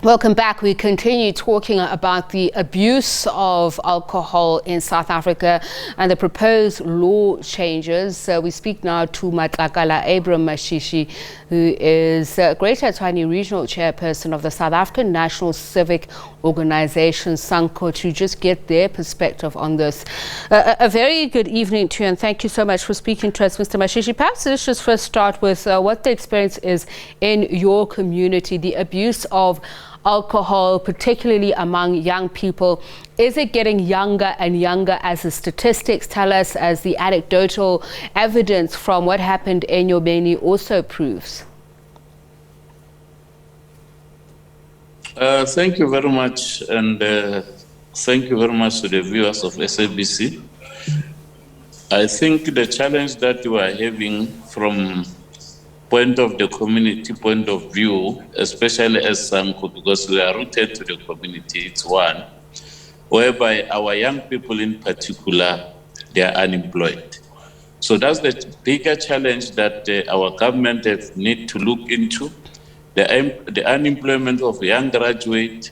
Welcome back. We continue talking about the abuse of alcohol in South Africa and the proposed law changes. We speak now to Matlakala Abram Mashishi, who is Greater Tshwane Regional Chairperson of the South African National Civic Organization, Sanco, to just get their perspective on this. A very good evening to you, and thank you so much for speaking to us, Mr. Mashishi. Perhaps let's just first start with what the experience is in your community, the abuse of alcohol, particularly among young people. Is it getting younger and younger, as the statistics tell us, as the anecdotal evidence from what happened in Enyobeni also proves? Thank you very much, and thank you very much to the viewers of SABC. I think the challenge that we are having from point of the community point of view, especially as Sanco, because we are rooted to the community, it's one, whereby our young people in particular, they are unemployed. So that's the bigger challenge that our government need to look into, the unemployment of young graduates,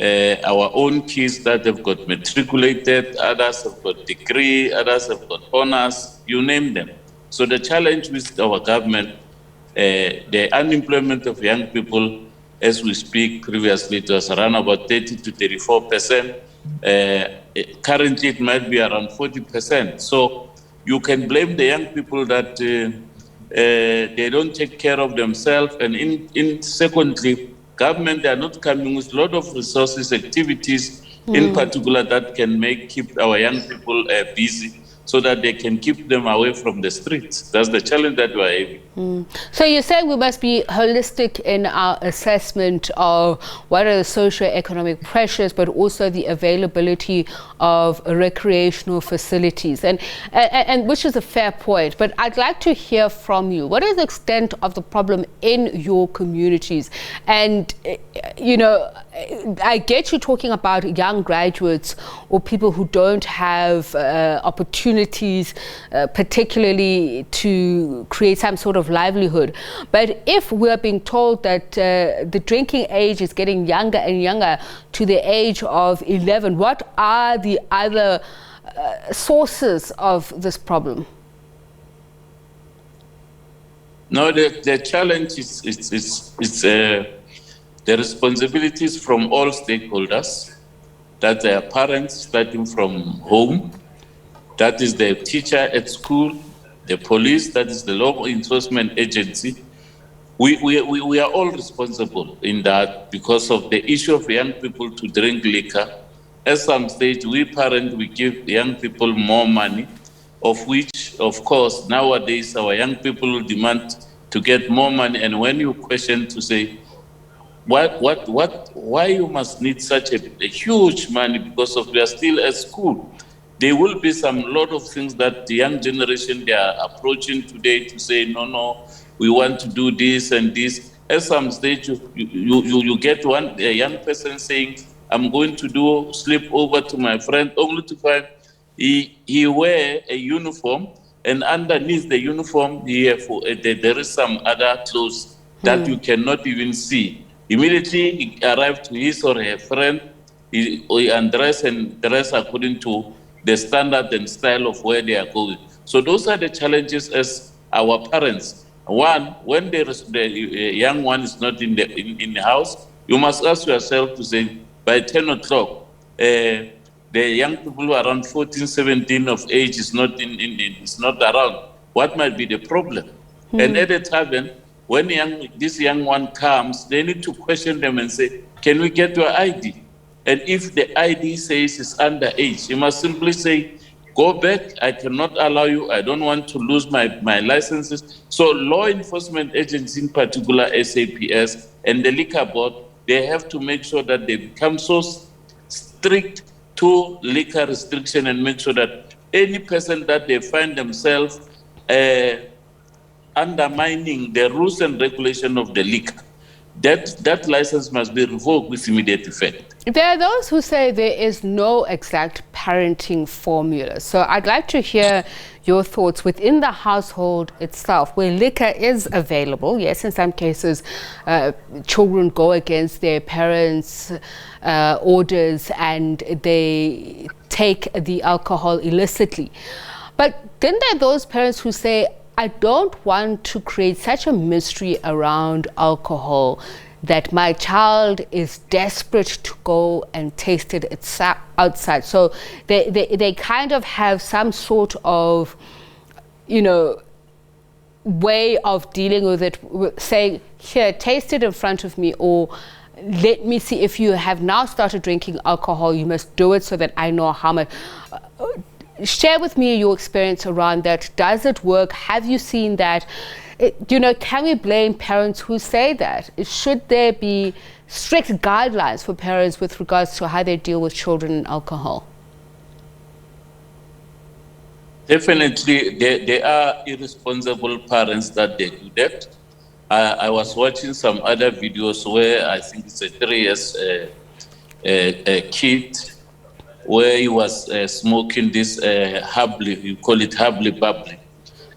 our own kids that have got matriculated, others have got degree, others have got honors, you name them. So the challenge with our government, the unemployment of young people, as we speak, previously it was around about 30 to 34%. Currently it might be around 40%. So you can blame the young people that they don't take care of themselves. And secondly, government, they are not coming with a lot of resources, activities, in particular that can keep our young people busy, so that they can keep them away from the streets. That's the challenge that we are having. So you're saying we must be holistic in our assessment of what are the socio-economic pressures, but also the availability of recreational facilities, and which is a fair point. But I'd like to hear from you. What is the extent of the problem in your communities? And, you know, I get you talking about young graduates or people who don't have opportunities, particularly to create some sort of livelihood. But if we're being told that the drinking age is getting younger and younger to the age of 11, what are the other sources of this problem? No, the challenge is the responsibilities from all stakeholders, that their parents, starting from home, that is the teacher at school, the police, that is the law enforcement agency. We are all responsible in that, because of the issue of young people to drink liquor. At some stage, we parents, we give young people more money, of which, of course, nowadays our young people demand to get more money. And when you question to say, why you must need such a huge money, because of we are still at school. There will be some lot of things that the young generation, they are approaching today to say, no, we want to do this and this. At some stage, you get a young person saying, I'm going to sleep over to my friend, only to find he wear a uniform, and underneath the uniform, there is some other clothes that you cannot even see. Immediately he arrived to his or her friend, he undress and dress according to the standard and style of where they are going. So those are the challenges as our parents. One, when the young one is not in the house, you must ask yourself to say, by 10 o'clock, the young people around 14, 17 of age is not around. What might be the problem? And at the tavern, when this young one comes, they need to question them and say, can we get your ID? And if the ID says it's underage, you must simply say, go back, I cannot allow you, I don't want to lose my licenses. So law enforcement agents, in particular SAPS and the liquor board, they have to make sure that they become so strict to liquor restriction and make sure that any person that they find themselves undermining the rules and regulation of the liquor, that license must be revoked with immediate effect. There are those who say there is no exact parenting formula. So I'd like to hear your thoughts within the household itself, where liquor is available. Yes, in some cases, children go against their parents' orders and they take the alcohol illicitly. But then there are those parents who say, I don't want to create such a mystery around alcohol that my child is desperate to go and taste it outside. So they kind of have some sort of, way of dealing with it, saying, here, taste it in front of me, or let me see, if you have now started drinking alcohol, you must do it so that I know how much. Share with me your experience around that. Does it work? Have you seen that? Can we blame parents who say that? Should there be strict guidelines for parents with regards to how they deal with children and alcohol? Definitely, there are irresponsible parents that they do that. I was watching some other videos where I think it's a 3 years kid, where he was smoking this hubbly, you call it hubbly bubbly.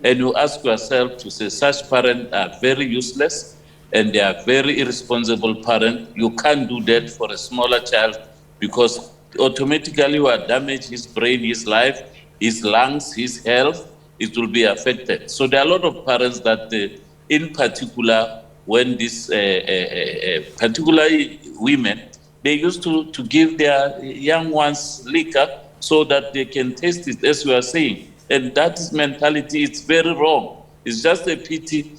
And you ask yourself to say, such parents are very useless and they are very irresponsible parents. You can't do that for a smaller child, because automatically you are damaging his brain, his life, his lungs, his health. It will be affected. So there are a lot of parents that, in particular, when these particularly women, they used to give their young ones liquor so that they can taste it, as we are saying. And that is mentality, it's very wrong. It's just a pity.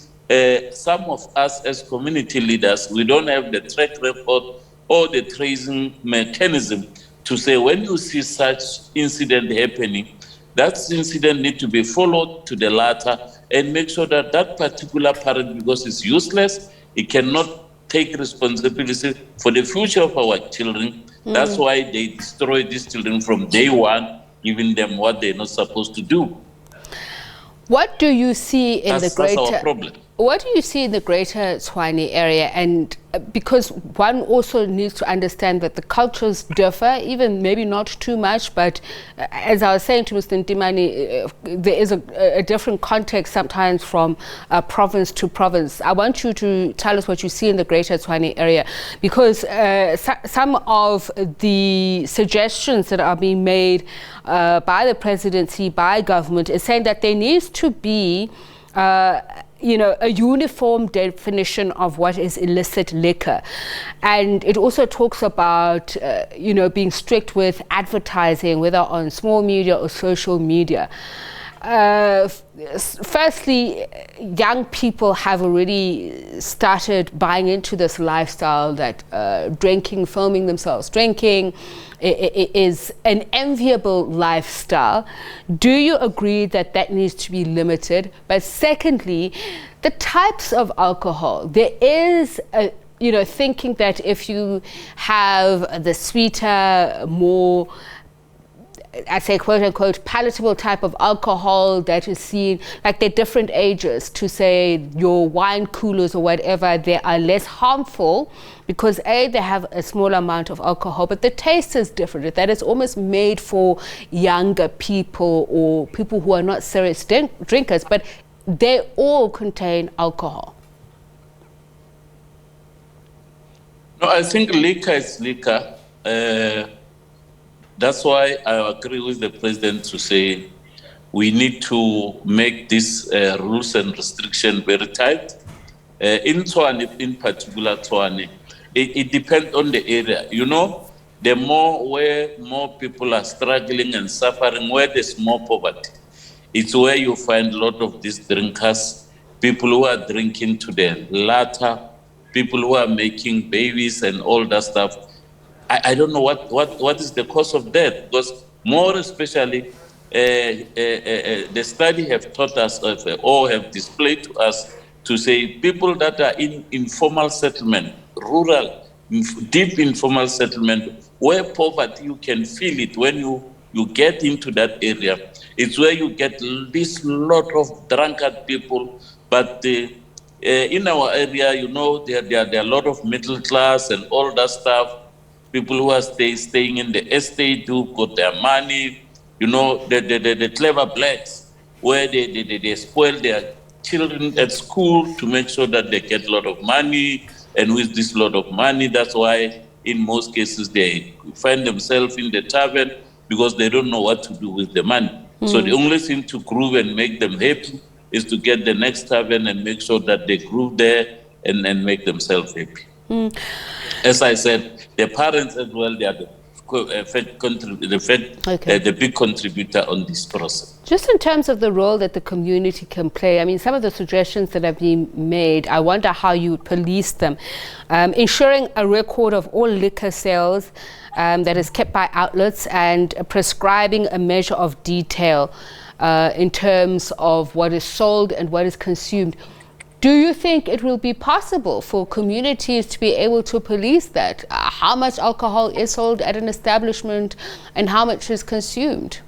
Some of us as community leaders, we don't have the track record or the tracing mechanism to say, when you see such incident happening, that incident need to be followed to the latter and make sure that that particular parent, because it's useless, it cannot take responsibility for the future of our children. That's why they destroy these children from day one, giving them what they're not supposed to do. What do you see in That's the our problem. What do you see in the Greater Tshwane area? And because one also needs to understand that the cultures differ, even maybe not too much, but as I was saying to Mr. Ntimani, there is a different context sometimes from province to province. I want you to tell us what you see in the Greater Tshwane area, because some of the suggestions that are being made by the presidency, by government, is saying that there needs to be a uniform definition of what is illicit liquor. And it also talks about, being strict with advertising, whether on small media or social media. Firstly, young people have already started buying into this lifestyle that drinking, filming themselves drinking, is an enviable lifestyle. Do you agree that that needs to be limited? But secondly, the types of alcohol. There is thinking that if you have the sweeter, more, I say quote unquote, palatable type of alcohol that is seen, like they're different ages, to say your wine coolers or whatever, they are less harmful because they have a small amount of alcohol, but the taste is different. That is almost made for younger people or people who are not serious drinkers, but they all contain alcohol. No, I think liquor is liquor. That's why I agree with the president to say we need to make these rules and restrictions very tight. In Tshwane, in particular Tshwane, it depends on the area. The more where more people are struggling and suffering, where there's more poverty, it's where you find a lot of these drinkers, people who are drinking to the latter, people who are making babies and all that stuff. I don't know what is the cause of that, because more especially the study have taught us or have displayed to us to say people that are in informal settlement, rural, deep informal settlement, where poverty, you can feel it when you get into that area. It's where you get this lot of drunkard people, but in our area, you know, there are a lot of middle class and all that stuff. People who are staying in the estate who got their money, you know, the clever blacks, where they spoil their children at school to make sure that they get a lot of money. And with this lot of money, that's why in most cases they find themselves in the tavern because they don't know what to do with the money. So the only thing to groove and make them happy is to get the next tavern and make sure that they groove there and make themselves happy. As I said, the parents as well, they are the big contributor on this process. Just in terms of the role that the community can play, I mean, some of the suggestions that have been made, I wonder how you would police them. Ensuring a record of all liquor sales that is kept by outlets and prescribing a measure of detail in terms of what is sold and what is consumed. Do you think it will be possible for communities to be able to police that? How much alcohol is sold at an establishment and how much is consumed?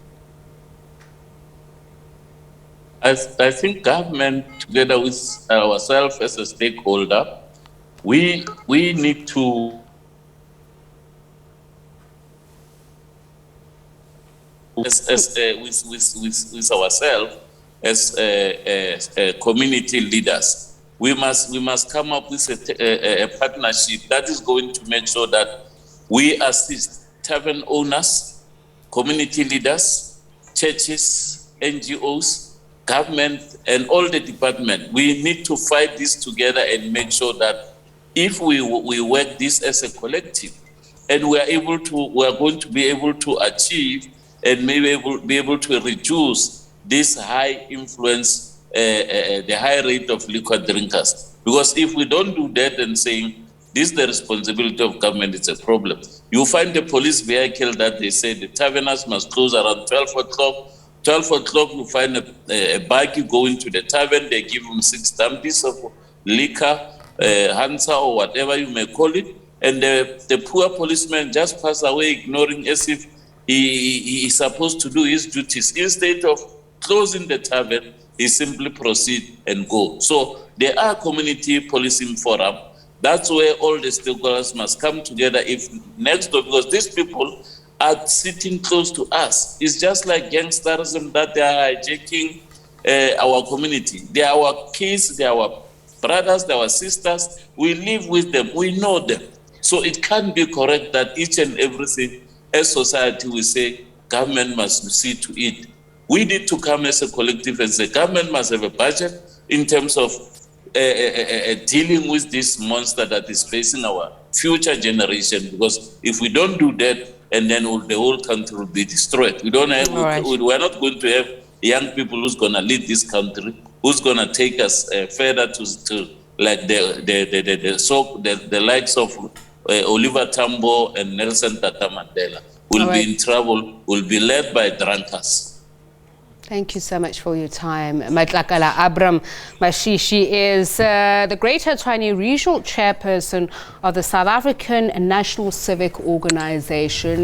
I think government, together with ourselves as a stakeholder, we need to with ourselves as community leaders. We must come up with a partnership that is going to make sure that we assist tavern owners, community leaders, churches, NGOs, government, and all the departments. We need to fight this together and make sure that if we work this as a collective, and we are going to be able to achieve and maybe be able to reduce this high influence, the high rate of liquor drinkers. Because if we don't do that and saying this is the responsibility of government, it's a problem. You find the police vehicle that they say the taverners must close around 12 o'clock. 12 o'clock, you find a buggy going to the tavern, they give them 6 dumpies of liquor, Hansa or whatever you may call it, and the poor policeman just pass away ignoring as if he is supposed to do his duties. Instead of closing the tavern, he simply proceed and go. So there are community policing forum. That's where all the stakeholders must come together. If next door, because these people are sitting close to us. It's just like gangsterism that they are hijacking our community. They are our kids, they are our brothers, they are our sisters. We live with them, we know them. So it can't be correct that each and everything as society we say government must see to it. We need to come as a collective and say government must have a budget in terms of dealing with this monster that is facing our future generation. Because if we don't do that, and then the whole country will be destroyed. We don't have. We're not going to have young people who's going to lead this country, who's going to take us further to like the likes of Oliver Tambo and Nelson Tata Mandela will be in trouble. Will be led by drunkards. Thank you so much for your time. Matlakala Abram Mashishi is the Greater Tshwane Regional Chairperson of the South African National Civic Organization.